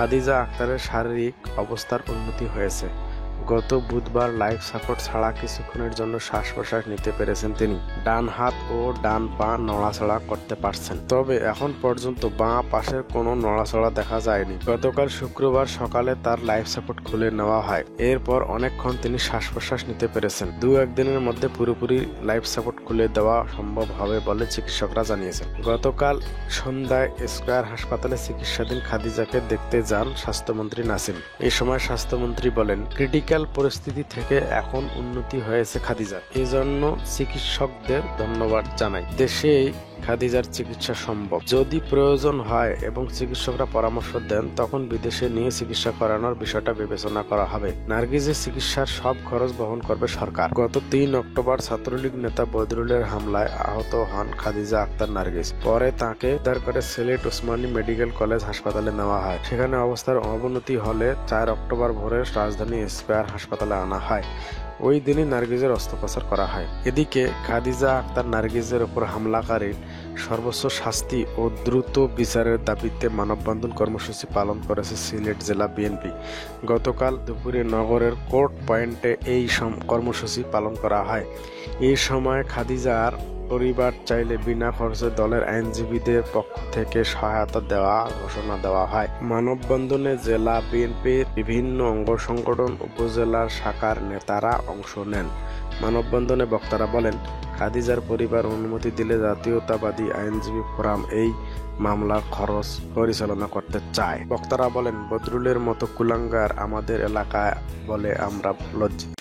খাদিজা আক্তারের শারীরিক অবস্থার উন্নতি হয়েছে। গত বুধবার লাইফ সাপোর্ট ছাড়া কিছুক্ষণের জন্য শ্বাস প্রশ্বাস নিতে পেরেছেন তিনি। ডান হাত ও ডান পা নড়াচড়া করতে পারছেন, তবে এখন পর্যন্ত বাঁ পাশের কোনো নড়াচড়া দেখা যায়নি। গতকাল শুক্রবার সকালে তার লাইফ সাপোর্ট খুলে নেওয়া হয়। এরপর অনেকক্ষণ তিনি শ্বাস প্রশ্বাস নিতে পেরেছেন। 2-1 দিনের মধ্যে পুরোপুরি লাইফ সাপোর্ট খুলে দেওয়া সম্ভব হবে বলে চিকিৎসকরা জানিয়েছেন। গতকাল সন্ধ্যায় স্কয়ার হাসপাতালে চিকিৎসাধীন খাদিজাকে দেখতে যান স্বাস্থ্যমন্ত্রী নাসিম। এই সময় স্বাস্থ্যমন্ত্রী বলেন, ক্রিটিক্যাল পরিস্থিতি থেকে এখন উন্নতি হয়েছে খাদিজার, এজন্য চিকিৎসকদের ধন্যবাদ জানাই। দেশেই খাদিজার চিকিৎসা সম্ভব। যদি প্রয়োজন হয় এবং চিকিৎসকরা পরামর্শ দেন, তখন বিদেশে নিয়ে চিকিৎসা করানোর বিষয়টা বিবেচনা করা হবে। নার্গিসের চিকিৎসার সব খরচ বহন করবে সরকার। গত 3 অক্টোবর ছাত্রলীগ নেতা বদরুলের হামলায় আহত হন খাদিজা আক্তার নার্গিস। পরে তাকে উদ্ধার করে সিলেট ওসমানী মেডিকেল কলেজ হাসপাতালে নেওয়া হয়। সেখানে অবস্থার অবনতি হলে 4 অক্টোবর ভোরে রাজধানী স্কয়ার হাসপাতালে আনা হয়। ওই দিনই নার্গিসের অস্ত্রোপচার করা হয়। এদিকে খাদিজা আক্তার নার্গিসের ওপর হামলাকারীর সর্বোচ্চ শাস্তি ও দ্রুত বিচারের দাবিতে মানববন্ধন কর্মসূচি পালন করেছে সিলেট জেলা বিএনপি। গতকাল দুপুরে নগরের কোর্ট পয়েন্টে এই কর্মসূচি পালন করা হয়। এই সময় খাদিজার পরিবার চাইলে বিনা খরচে দলের আইনজীবীদের পক্ষ থেকে সহায়তা দেওয়া ঘোষণা দেওয়া হয়। মানববন্ধনে জেলা বিএনপির বিভিন্ন অঙ্গ সংগঠন, উপজেলার শাখার নেতারা অংশ নেন। মানববন্ধনে বক্তারা বলেন, খাদিজার পরিবার অনুমতি দিলে জাতীয়তাবাদী আইনজীবী ফোরাম এই মামলার খরচ পরিচালনা করতে চায়। বক্তারা বলেন, বদরুলের মতো কুলাঙ্গার আমাদের এলাকায় বলে আমরা লজ্জিত।